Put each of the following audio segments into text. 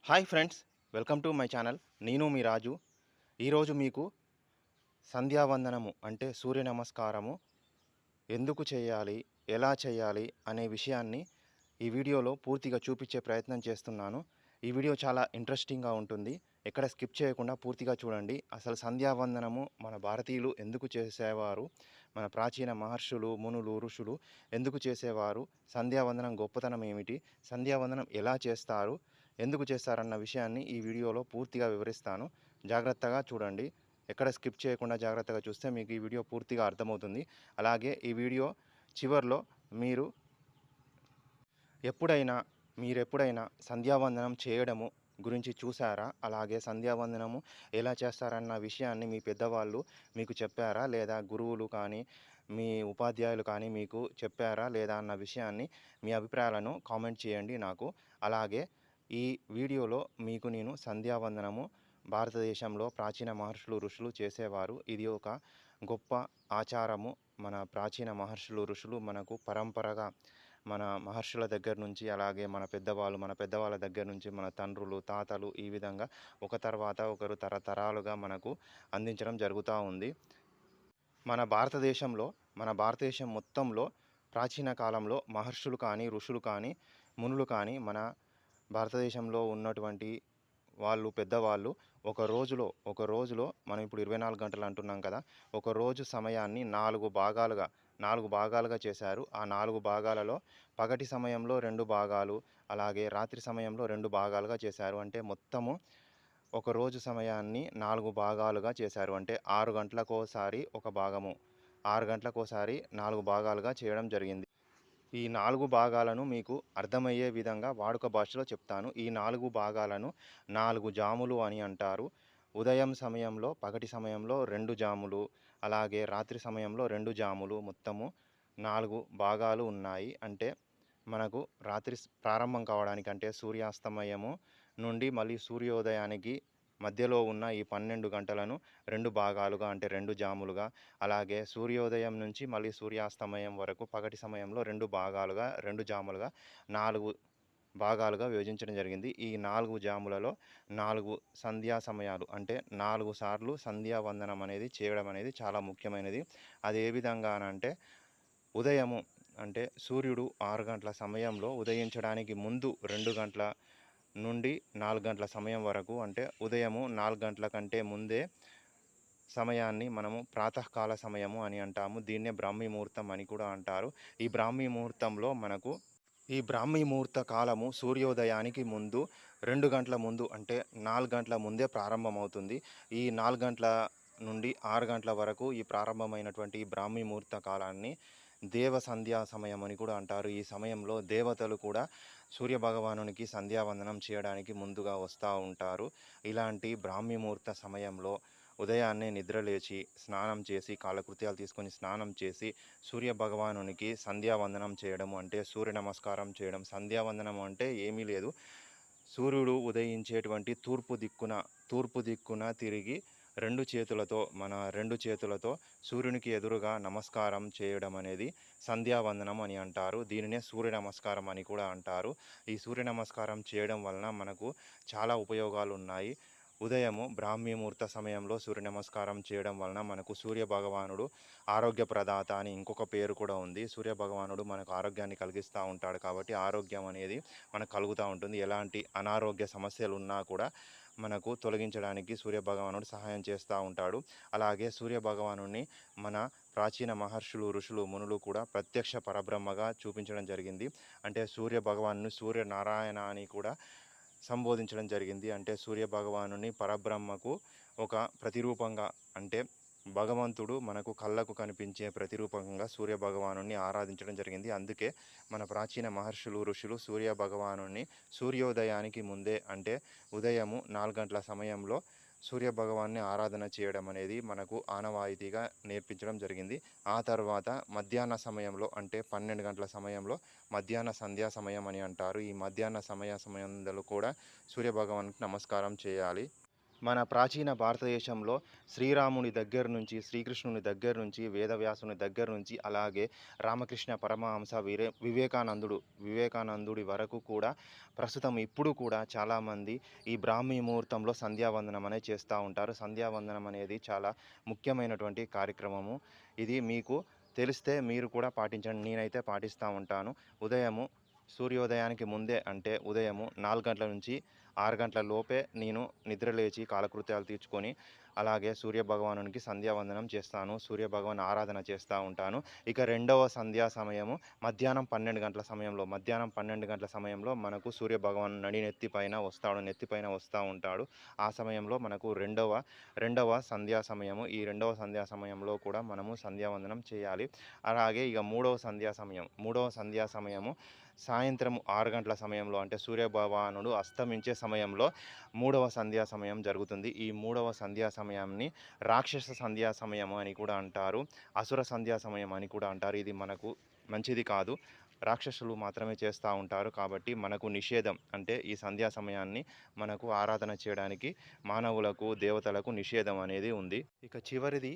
Hi friends, welcome to my channel. నేను మీ రాజు. ఈరోజు మీకు సంధ్యావందనము అంటే సూర్య నమస్కారము ఎందుకు చేయాలి, ఎలా చేయాలి అనే విషయాన్ని ఈ వీడియోలో పూర్తిగా చూపించే ప్రయత్నం చేస్తున్నాను. ఈ వీడియో చాలా ఇంట్రెస్టింగ్గా ఉంటుంది. ఎక్కడ స్కిప్ చేయకుండా పూర్తిగా చూడండి. అసలు సంధ్యావందనము మన భారతీయులు ఎందుకు చేసేవారు, మన ప్రాచీన మహర్షులు, మునులు, ఋషులు ఎందుకు చేసేవారు, సంధ్యావందనం గొప్పతనం ఏమిటి, సంధ్యావందనం ఎలా చేస్తారు, ఎందుకు చేస్తారన్న విషయాన్ని ఈ వీడియోలో పూర్తిగా వివరిస్తాను. జాగ్రత్తగా చూడండి. ఎక్కడ స్కిప్ చేయకుండా జాగ్రత్తగా చూస్తే మీకు ఈ వీడియో పూర్తిగా అర్థమవుతుంది. అలాగే ఈ వీడియో చివర్లో మీరెప్పుడైనా సంధ్యావందనం చేయడము గురించి చూసారా? అలాగే సంధ్యావందనము ఎలా చేస్తారన్న విషయాన్ని మీ పెద్దవాళ్ళు మీకు చెప్పారా? లేదా గురువులు కానీ, మీ ఉపాధ్యాయులు కానీ మీకు చెప్పారా లేదా అన్న విషయాన్ని, మీ అభిప్రాయాలను కామెంట్ చేయండి నాకు. అలాగే ఈ వీడియోలో మీకు నేను సంధ్యావందనము భారతదేశంలో ప్రాచీన మహర్షులు, ఋషులు చేసేవారు. ఇది ఒక గొప్ప ఆచారము. మన ప్రాచీన మహర్షులు, ఋషులు మనకు పరంపరగా మన మహర్షుల దగ్గర నుంచి, అలాగే మన పెద్దవాళ్ళ దగ్గర నుంచి, మన తండ్రులు, తాతలు ఈ విధంగా ఒక తర్వాత ఒకరు తరతరాలుగా మనకు అందించడం జరుగుతూ ఉంది. మన భారతదేశం మొత్తంలో ప్రాచీన కాలంలో మహర్షులు కానీ, ఋషులు కానీ, మునులు కానీ మన భారతదేశంలో ఉన్నటువంటి వాళ్ళు, పెద్దవాళ్ళు ఒక రోజులో మనం ఇప్పుడు 24 గంటలు అంటున్నాం కదా, ఒక రోజు సమయాన్ని 4 భాగాలుగా చేశారు. ఆ 4 భాగాలలో పగటి సమయంలో 2 భాగాలు, అలాగే రాత్రి సమయంలో 2 భాగాలుగా చేశారు. అంటే మొత్తము ఒక రోజు సమయాన్ని 4 భాగాలుగా చేశారు. అంటే 6 గంటలకోసారి ఒక భాగము, 6 గంటలకోసారి 4 భాగాలుగా చేయడం జరిగింది. ఈ 4 భాగాలను మీకు అర్థమయ్యే విధంగా వాడుక భాషలో చెప్తాను. ఈ 4 భాగాలను 4 జాములు అని అంటారు. ఉదయం సమయంలో, పగటి సమయంలో 2 జాములు, అలాగే రాత్రి సమయంలో 2 జాములు, మొత్తము 4 భాగాలు ఉన్నాయి. అంటే మనకు రాత్రి ప్రారంభం కావడానికి, అంటే సూర్యాస్తమయము నుండి మళ్ళీ సూర్యోదయానికి మధ్యలో ఉన్న ఈ 12 గంటలను 2 భాగాలుగా, అంటే 2 జాములుగా, అలాగే సూర్యోదయం నుంచి మళ్ళీ సూర్యాస్తమయం వరకు పగటి సమయంలో 2 భాగాలుగా, 2 జాములుగా, 4 భాగాలుగా విభజించడం జరిగింది. ఈ 4 జాములలో 4 సంధ్యా సమయాలు, అంటే 4 సార్లు సంధ్యావందనం అనేది చేయడం అనేది చాలా ముఖ్యమైనది. అది ఏ విధంగా అంటే ఉదయము, అంటే సూర్యుడు 6 గంటల సమయంలో ఉదయించడానికి ముందు 2 గంటల నుండి 4 గంటల సమయం వరకు, అంటే ఉదయము 4 గంటల కంటే ముందే సమయాన్ని మనము ప్రాతకాల సమయము అని అంటాము. దీన్నే బ్రాహ్మీ ముహూర్తం అని కూడా అంటారు. ఈ బ్రాహ్మీ ముహూర్తంలో ఈ బ్రాహ్మీ ముహూర్త కాలము సూర్యోదయానికి ముందు 2 గంటల ముందు, అంటే 4 గంటల ముందే ప్రారంభమవుతుంది. ఈ 4 గంటల నుండి 6 గంటల వరకు ఈ ప్రారంభమైనటువంటి ఈ బ్రాహ్మీ ముహూర్త కాలాన్ని దేవ సంధ్యా సమయం అని కూడా అంటారు. ఈ సమయంలో దేవతలు కూడా సూర్యభగవానునికి సంధ్యావందనం చేయడానికి ముందుగా వస్తూ ఉంటారు. ఇలాంటి బ్రాహ్మీ ముహూర్త సమయంలో ఉదయాన్నే నిద్రలేచి స్నానం చేసి, కాలకృత్యాలు తీసుకొని స్నానం చేసి సూర్యభగవానునికి సంధ్యావందనం చేయడము, అంటే సూర్య నమస్కారం చేయడం. సంధ్యావందనం అంటే ఏమీ లేదు, సూర్యుడు ఉదయించేటువంటి తూర్పు దిక్కున తిరిగి మన 2 చేతులతో సూర్యునికి ఎదురుగా నమస్కారం చేయడం అనేది సంధ్యావందనం అని అంటారు. దీనినే సూర్య నమస్కారం అని కూడా అంటారు. ఈ సూర్య నమస్కారం చేయడం వలన మనకు చాలా ఉపయోగాలు ఉన్నాయి. ఉదయము బ్రాహ్మీ ముహూర్త సమయంలో సూర్య నమస్కారం చేయడం వలన మనకు సూర్య భగవానుడు ఆరోగ్య ప్రదాత అని ఇంకొక పేరు కూడా ఉంది. సూర్య భగవానుడు మనకు ఆరోగ్యాన్ని కలిగిస్తూ ఉంటాడు. కాబట్టి ఆరోగ్యం అనేది మనకు కలుగుతూ ఉంటుంది. ఎలాంటి అనారోగ్య సమస్యలు ఉన్నా కూడా మనకు తొలగించడానికి సూర్యభగవానుడు సహాయం చేస్తూ ఉంటాడు. అలాగే సూర్యభగవానుడిని మన ప్రాచీన మహర్షులు, ఋషులు, మునులు కూడా ప్రత్యక్ష పరబ్రహ్మగా చూపించడం జరిగింది. అంటే సూర్యభగవాను సూర్యనారాయణ అని కూడా సంబోధించడం జరిగింది. అంటే సూర్యభగవానుని పరబ్రహ్మకు ఒక ప్రతిరూపంగా, అంటే భగవంతుడు మనకు కళ్ళకు కనిపించే ప్రతిరూపంగా సూర్యభగవానుని ఆరాధించడం జరిగింది. అందుకే మన ప్రాచీన మహర్షులు, ఋషులు సూర్యభగవానుని సూర్యోదయానికి ముందే, అంటే ఉదయము 4 గంటల సమయంలో సూర్యభగవాన్ని ఆరాధన చేయడం అనేది మనకు ఆనవాయితీగా నేర్పించడం జరిగింది. ఆ తర్వాత మధ్యాహ్న సమయంలో, అంటే 12 గంటల సమయంలో మధ్యాహ్న సంధ్యా సమయం అని అంటారు. ఈ మధ్యాహ్న సమయంలో కూడా సూర్యభగవానికి నమస్కారం చేయాలి. మన ప్రాచీన భారతదేశంలో శ్రీరాముని దగ్గర నుంచి, శ్రీకృష్ణుని దగ్గర నుంచి, వేదవ్యాసుని దగ్గర నుంచి, అలాగే రామకృష్ణ పరమహంస వివేకానందుడి వరకు కూడా ప్రస్తుతం ఇప్పుడు కూడా చాలామంది ఈ బ్రాహ్మీ ముహూర్తంలో సంధ్యావందనం అనేది చేస్తూ ఉంటారు. సంధ్యావందనం అనేది చాలా ముఖ్యమైనటువంటి కార్యక్రమము. ఇది మీకు తెలిస్తే మీరు కూడా పాటించండి. నేనైతే పాటిస్తూ ఉంటాను. ఉదయము సూర్యోదయానికి ముందే అంటే ఉదయము 4 గంటల నుంచి 6 గంటల లోపే నేను నిద్రలేచి కాలకృత్యాలు తీర్చుకొని అలాగే సూర్యభగవానునికి సంధ్యావందనం చేస్తాను. సూర్యభగవాన్ ఆరాధన చేస్తూ ఉంటాను. ఇక రెండవ సంధ్యా సమయము మధ్యాహ్నం 12 గంటల సమయంలో మనకు సూర్యభగవాన్ నెత్తిపైన వస్తూ ఉంటాడు. ఆ సమయంలో మనకు రెండవ సంధ్యా సమయము. ఈ రెండవ సంధ్యా సమయంలో కూడా మనము సంధ్యావందనం చేయాలి. అలాగే ఇక మూడవ సంధ్యా సమయము సాయంత్రం 6 గంటల సమయంలో అంటే సూర్యభగవానుడు అస్తమించే సమయంలో మూడవ సంధ్యా సమయం జరుగుతుంది. ఈ మూడవ సంధ్యా సమయాన్ని రాక్షస సంధ్యా సమయం అని కూడా అంటారు. అసుర సంధ్యా సమయం అని కూడా అంటారు. ఇది మనకు మంచిది కాదు. రాక్షసులు మాత్రమే చేస్తూ ఉంటారు. కాబట్టి మనకు నిషేధం. అంటే ఈ సంధ్యా సమయాన్ని మనకు ఆరాధన చేయడానికి మానవులకు, దేవతలకు నిషేధం అనేది ఉంది. ఇక చివరిది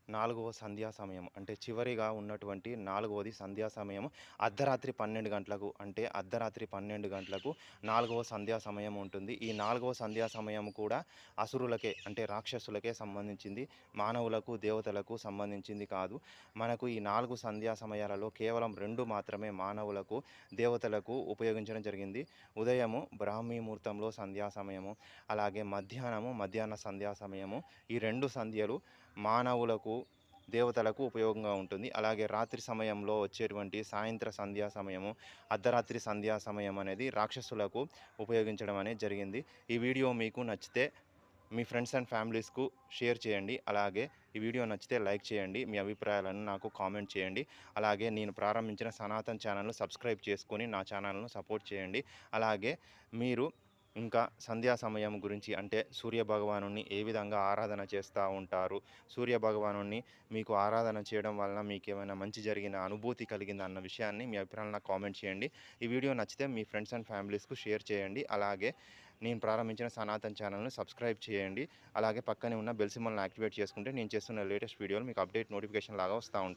నాలుగవ సంధ్యా సమయం అంటే చివరిగా ఉన్నటువంటి నాలుగవది సంధ్యా సమయం అర్ధరాత్రి 12 గంటలకు అంటే అర్ధరాత్రి 12 గంటలకు నాలుగవ సంధ్యా సమయం ఉంటుంది. ఈ నాలుగవ సంధ్యా సమయం కూడా అసురులకే అంటే రాక్షసులకే సంబంధించింది. మానవులకు, దేవతలకు సంబంధించింది కాదు. మనకు ఈ 4 సంధ్యా సమయాలలో కేవలం 2 మాత్రమే మానవులకు, దేవతలకు ఉపయోగించడం జరిగింది. ఉదయము బ్రాహ్మీ ముహూర్తంలో సంధ్యా సమయము, అలాగే మధ్యాహ్న సంధ్యా సమయము. ఈ 2 సంధ్యలు మానవులకు, దేవతలకు ఉపయోగంగా ఉంటుంది. అలాగే రాత్రి సమయంలో వచ్చేటువంటి సాయంత్ర సంధ్యా సమయము, అర్ధరాత్రి సంధ్యా సమయం అనేది రాక్షసులకు ఉపయోగించడం అనేది జరిగింది. ఈ వీడియో మీకు నచ్చితే మీ ఫ్రెండ్స్ అండ్ ఫ్యామిలీస్కు షేర్ చేయండి. అలాగే ఈ వీడియో నచ్చితే లైక్ చేయండి. మీ అభిప్రాయాలను నాకు కామెంట్ చేయండి. అలాగే నేను ప్రారంభించిన సనాతన్ ఛానల్ను సబ్స్క్రైబ్ చేసుకొని నా ఛానల్ను సపోర్ట్ చేయండి. అలాగే మీరు ఇంకా సంధ్యా సమయం గురించి అంటే సూర్యభగవానుని ఏ విధంగా ఆరాధన చేస్తూ ఉంటారు, సూర్యభగవానుని మీకు ఆరాధన చేయడం వలన మీకు ఏమైనా మంచి జరిగిన అనుభూతి కలిగిందా అన్న విషయాన్ని మీ అభిప్రాయాలను నాకు కామెంట్ చేయండి. ఈ వీడియో నచ్చితే మీ ఫ్రెండ్స్ అండ్ ఫ్యామిలీస్కు షేర్ చేయండి. అలాగే నేను ప్రారంభించిన సనాతన్ ఛానల్ని సబ్స్క్రైబ్ చేయండి. అలాగే పక్కనే ఉన్న బెల్ సింబల్ని యాక్టివేట్ చేసుకుంటే నేను చేస్తున్న లేటెస్ట్ వీడియోలు మీకు అప్డేట్ నోటిఫికేషన్ లాగా వస్తూ ఉంటాయి.